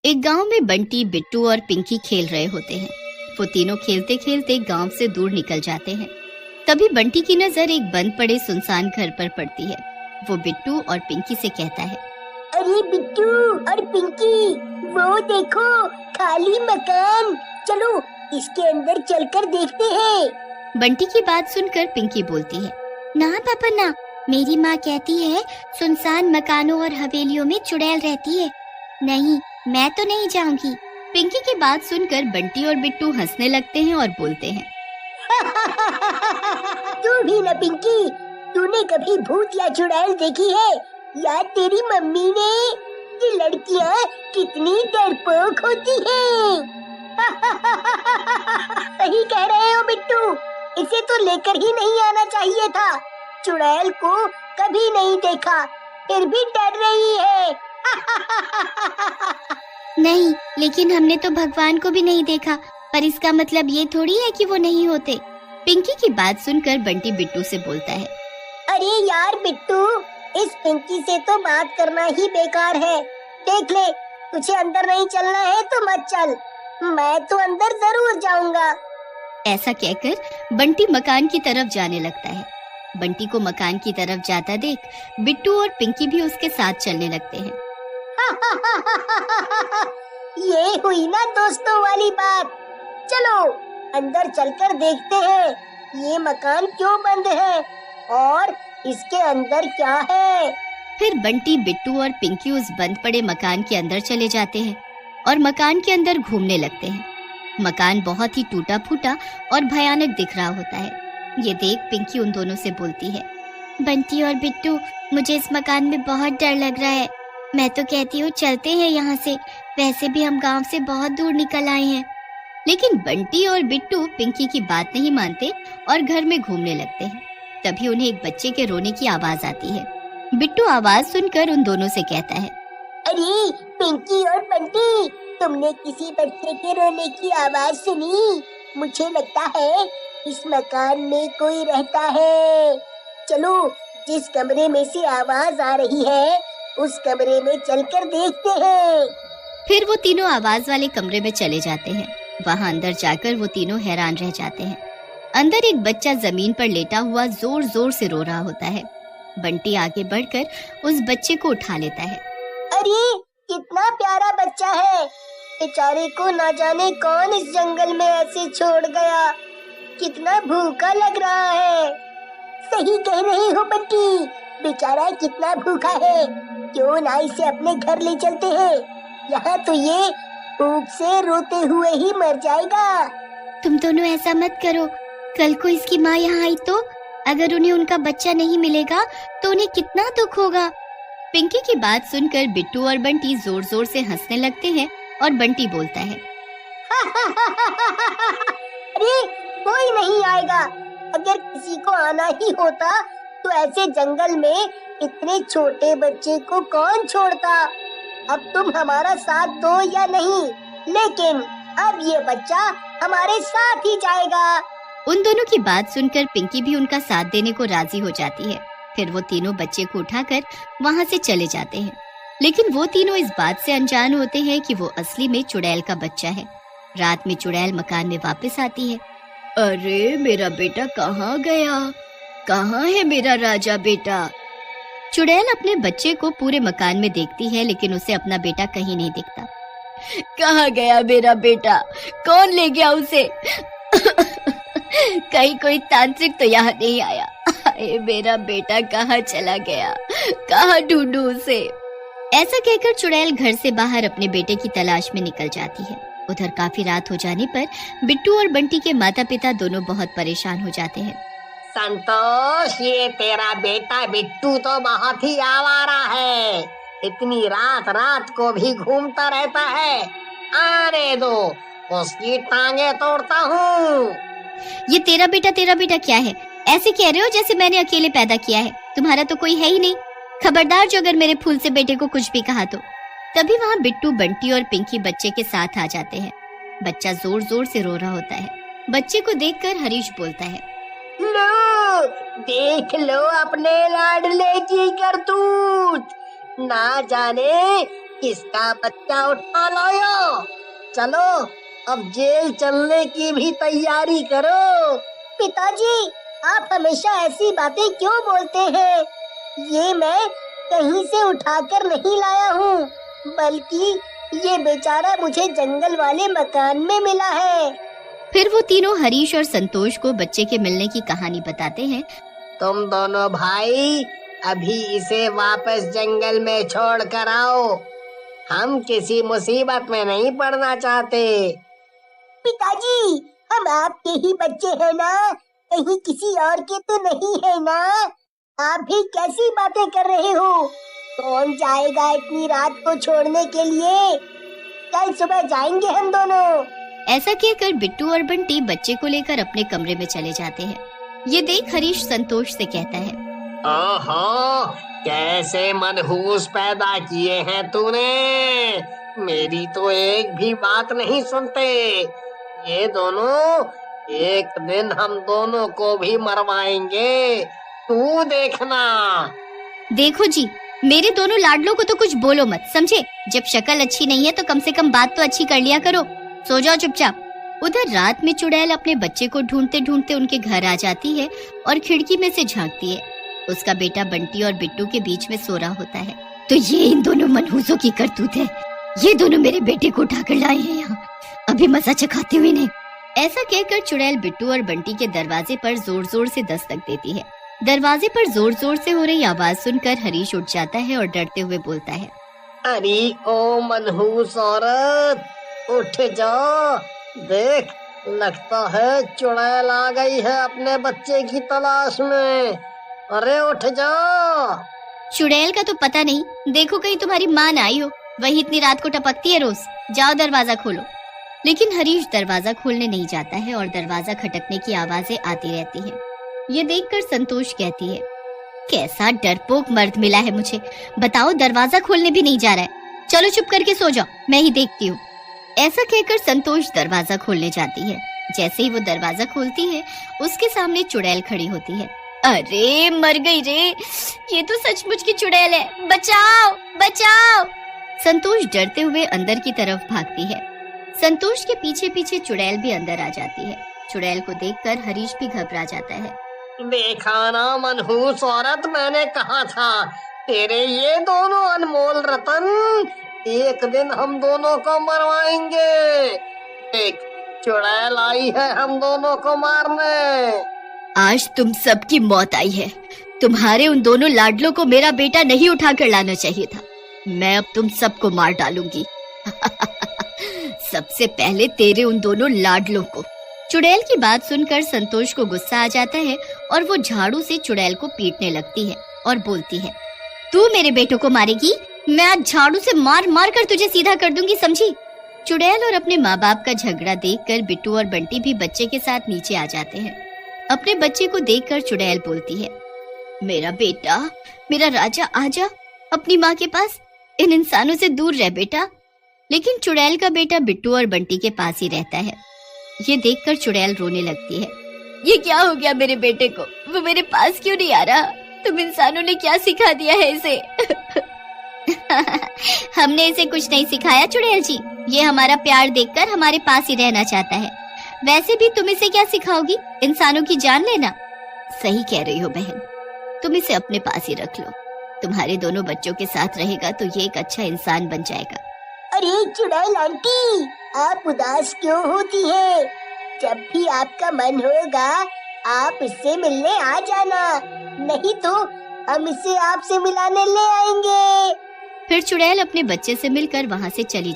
एक गांव में बंटी, बिट्टू और पिंकी खेल रहे होते हैं। वो तीनों खेलते खेलते गांव से दूर निकल जाते हैं। तभी बंटी की नजर एक बंद पड़े सुनसान घर पर पड़ती है। वो बिट्टू और पिंकी से कहता है, अरे बिट्टू और पिंकी, वो देखो खाली मकान, चलो इसके अंदर चलकर देखते हैं। बंटी की बात सुनकर पिंकी बोलती है, ना पापा ना, मेरी माँ कहती है सुनसान मकानों और हवेलियों में चुड़ैल रहती है। नहीं, मैं तो नहीं जाऊंगी। पिंकी की बात सुनकर बंटी और बिट्टू हंसने लगते हैं और बोलते हैं, तू भी ना पिंकी, तूने कभी भूत या चुड़ैल देखी है? यार तेरी मम्मी ने, ये लड़कियाँ कितनी डरपोक होती हैं। सही कह रहे हो बिट्टू, इसे तो लेकर ही नहीं आना चाहिए था। चुड़ैल को कभी नहीं देखा, फिर भी डर रही है। नहीं, लेकिन हमने तो भगवान को भी नहीं देखा, पर इसका मतलब ये थोड़ी है कि वो नहीं होते। पिंकी की बात सुनकर बंटी बिट्टू से बोलता है, अरे यार बिट्टू, इस पिंकी से तो बात करना ही बेकार है। देख ले, तुझे अंदर नहीं चलना है तो मत चल, मैं तो अंदर जरूर जाऊंगा। ऐसा कहकर बंटी मकान की तरफ जाने लगता है। बंटी को मकान की तरफ जाता देख बिट्टू और पिंकी भी उसके साथ चलने लगते हैं। ये हुई ना दोस्तों वाली बात। चलो अंदर चलकर देखते हैं, ये मकान क्यों बंद है और इसके अंदर क्या है। फिर बंटी, बिट्टू और पिंकी उस बंद पड़े मकान के अंदर चले जाते हैं और मकान के अंदर घूमने लगते हैं। मकान बहुत ही टूटा फूटा और भयानक दिख रहा होता है। ये देख पिंकी उन दोनों से बोलती है, बंटी और बिट्टू, मुझे इस मकान में बहुत डर लग रहा है। मैं तो कहती हूँ चलते हैं यहाँ से, वैसे भी हम गांव से बहुत दूर निकल आए हैं। लेकिन बंटी और बिट्टू पिंकी की बात नहीं मानते और घर में घूमने लगते हैं। तभी उन्हें एक बच्चे के रोने की आवाज आती है। बिट्टू आवाज सुनकर उन दोनों से कहता है, अरे पिंकी और बंटी, तुमने किसी बच्चे के रोने की आवाज सुनी? मुझे लगता है इस मकान में कोई रहता है। चलो जिस कमरे में से आवाज आ रही है उस कमरे में चलकर देखते हैं। फिर वो तीनों आवाज वाले कमरे में चले जाते हैं। वहाँ अंदर जाकर वो तीनों हैरान रह जाते हैं। अंदर एक बच्चा जमीन पर लेटा हुआ जोर जोर से रो रहा होता है। बंटी आगे बढ़कर उस बच्चे को उठा लेता है। अरे कितना प्यारा बच्चा है, बेचारे को ना जाने कौन इस जंगल में ऐसे छोड़ गया। कितना भूखा लग रहा है। सही कह रही हो बंटी, बेचारा कितना भूखा है। क्यों ना इसे अपने घर ले चलते हैं, यहाँ तो ये भूख से रोते हुए ही मर जाएगा। तुम दोनों ऐसा मत करो, कल को इसकी माँ यहाँ आई तो अगर उन्हें उनका बच्चा नहीं मिलेगा तो उन्हें कितना दुख होगा। पिंकी की बात सुनकर बिट्टू और बंटी जोर जोर से हंसने लगते हैं और बंटी बोलता है, अरे कोई नहीं आएगा। अगर किसी को आना ही होता तो ऐसे जंगल में इतने छोटे बच्चे को कौन छोड़ता। अब तुम हमारा साथ दो या नहीं, लेकिन अब ये बच्चा हमारे साथ ही जाएगा। उन दोनों की बात सुनकर पिंकी भी उनका साथ देने को राजी हो जाती है। फिर वो तीनों बच्चे को उठाकर वहाँ से चले जाते हैं। लेकिन वो तीनों इस बात से अनजान होते हैं कि वो असली में चुड़ैल का बच्चा है। रात में चुड़ैल मकान में वापस आती है। अरे मेरा बेटा कहाँ गया? कहाँ है मेरा राजा बेटा? चुड़ैल अपने बच्चे को पूरे मकान में देखती है, लेकिन उसे अपना बेटा कहीं नहीं दिखता। कहाँ गया मेरा बेटा? कौन ले गया उसे? कहीं कोई तांत्रिक तो यहाँ नहीं आया? अरे मेरा बेटा कहाँ चला गया? कहाँ ढूंढूं उसे? ऐसा कहकर चुड़ैल घर से बाहर अपने बेटे की तलाश में निकल जाती है। उधर काफी रात हो जाने पर बिट्टू और बंटी के माता पिता दोनों बहुत परेशान हो जाते हैं। संतोष, ये तेरा बेटा बिट्टू तो बहुत ही आवारा है। इतनी रात रात को भी घूमता रहता है। आने दो, उसकी टांगे तोड़ता हूँ। ये तेरा बेटा क्या है? ऐसे कह रहे हो जैसे मैंने अकेले पैदा किया है। तुम्हारा तो कोई है ही नहीं। खबरदार जो अगर मेरे फूल से बेटे को कुछ भी कहा तो। तभी वहाँ बिट्टू, बंटी और पिंकी बच्चे के साथ आ जाते हैं। बच्चा जोर जोर से रो रहा होता है। बच्चे को देखकर हरीश बोलता है, लो देख लो अपने लाडले की करतूत। ना जाने इसका बच्चा उठा लायो। चलो अब जेल चलने की भी तैयारी करो। पिताजी, आप हमेशा ऐसी बातें क्यों बोलते हैं? ये मैं कहीं से उठाकर नहीं लाया हूँ, बल्कि ये बेचारा मुझे जंगल वाले मकान में मिला है। फिर वो तीनों हरीश और संतोष को बच्चे के मिलने की कहानी बताते हैं। तुम दोनों भाई अभी इसे वापस जंगल में छोड़ कर आओ। हम किसी मुसीबत में नहीं पड़ना चाहते। पिताजी, हम आपके ही बच्चे हैं ना, कहीं किसी और के तो नहीं है ना? आप भी कैसी बातें कर रहे हो? कौन जाएगा इतनी रात को छोड़ने के लिए? कल सुबह जाएंगे हम दोनों। ऐसा कहकर बिट्टू और बंटी बच्चे को लेकर अपने कमरे में चले जाते हैं। ये देख हरीश संतोष से कहता है, ओहो, कैसे मनहूस पैदा किए हैं तूने। मेरी तो एक भी बात नहीं सुनते। ये दोनों एक दिन हम दोनों को भी मरवाएंगे, तू देखना। देखो जी, मेरे दोनों लाडलों को तो कुछ बोलो मत, समझे? जब शक्ल अच्छी नहीं है तो कम से कम बात तो अच्छी कर लिया करो। सो जाओ चुपचाप। उधर रात में चुड़ैल अपने बच्चे को ढूंढते ढूंढते उनके घर आ जाती है और खिड़की में से झांकती है। उसका बेटा बंटी और बिट्टू के बीच में सो रहा होता है। तो ये इन दोनों मनहूसों की करतूत है। ये दोनों मेरे बेटे को उठाकर लाए हैं यहाँ, अभी मजा चखाते हुए नहीं। ऐसा कहकर चुड़ैल बिट्टू और बंटी के दरवाजे पर जोर जोर से दस्तक देती है। दरवाजे पर जोर जोर से हो रही आवाज सुनकर हरीश उठ जाता है और डरते हुए बोलता है, अरे ओ मनहूस औरत, उठ जा। देख, लगता है चुड़ैल आ गई है अपने बच्चे की तलाश में। अरे उठ जा। चुड़ैल का तो पता नहीं, देखो कहीं तुम्हारी माँ न आई हो, वही इतनी रात को टपकती है रोज। जाओ दरवाजा खोलो। लेकिन हरीश दरवाजा खोलने नहीं जाता है और दरवाजा खटकने की आवाजें आती रहती हैं। ये देखकर संतोष कहती है, कैसा डरपोक मर्द मिला है मुझे। बताओ, दरवाजा खोलने भी नहीं जा रहा है। चलो चुप करके सो जाओ, मैं ही देखती हूँ। ऐसा कहकर संतोष दरवाजा खोलने जाती है। जैसे ही वो दरवाजा खोलती है, उसके सामने चुड़ैल खड़ी होती है। अरे मर गई रे, ये तो सचमुच की चुड़ैल है। बचाओ बचाओ। संतोष डरते हुए अंदर की तरफ भागती है। संतोष के पीछे पीछे चुड़ैल भी अंदर आ जाती है। चुड़ैल को देखकर हरीश भी घबरा जाता है। देखा ना मनहूस औरत, मैंने कहा था तेरे ये दोनों अनमोल रतन एक दिन हम दोनों को मरवाएंगे। देख, चुड़ैल आई है हम दोनों को मारने। आज तुम सबकी मौत आई है। तुम्हारे उन दोनों लाडलों को मेरा बेटा नहीं उठाकर लाना चाहिए था। मैं अब तुम सबको मार डालूंगी। सबसे पहले तेरे उन दोनों लाडलों को। चुड़ैल की बात सुनकर संतोष को गुस्सा आ जाता है और वो झाड़ू से चुड़ैल को पीटने लगती है और बोलती है, तू मेरे बेटों को मारेगी? मैं आज झाड़ू से मार मार कर तुझे सीधा कर दूंगी, समझी? चुड़ैल और अपने माँ बाप का झगड़ा देखकर बिट्टू और बंटी भी बच्चे के साथ नीचे आ जाते हैं। अपने बच्चे को देखकर चुड़ैल बोलती है, मेरा बेटा, मेरा राजा, आजा अपनी माँ के पास। इन इंसानों से दूर रह बेटा। लेकिन चुड़ैल का बेटा बिट्टू और बंटी के पास ही रहता है। ये देखकर चुड़ैल रोने लगती है। ये क्या हो गया मेरे बेटे को? वो मेरे पास क्यों नहीं आ रहा? तुम इंसानों ने क्या सिखा दिया है इसे? हमने इसे कुछ नहीं सिखाया चुड़ैल जी। ये हमारा प्यार देखकर हमारे पास ही रहना चाहता है। वैसे भी तुम इसे क्या सिखाओगी? इंसानों की जान लेना। सही कह रही हो बहन, तुम इसे अपने पास ही रख लो। तुम्हारे दोनों बच्चों के साथ रहेगा तो ये एक अच्छा इंसान बन जाएगा। अरे चुड़ैल आंटी, आप उदास क्यों होती है? जब भी आपका मन होगा आप इससे मिलने आ जाना, नहीं तो हम इसे आपसे मिलाने ले आएंगे। फिर चुड़ैल अपने बच्चे से मिलकर वहाँ से चली जाती है।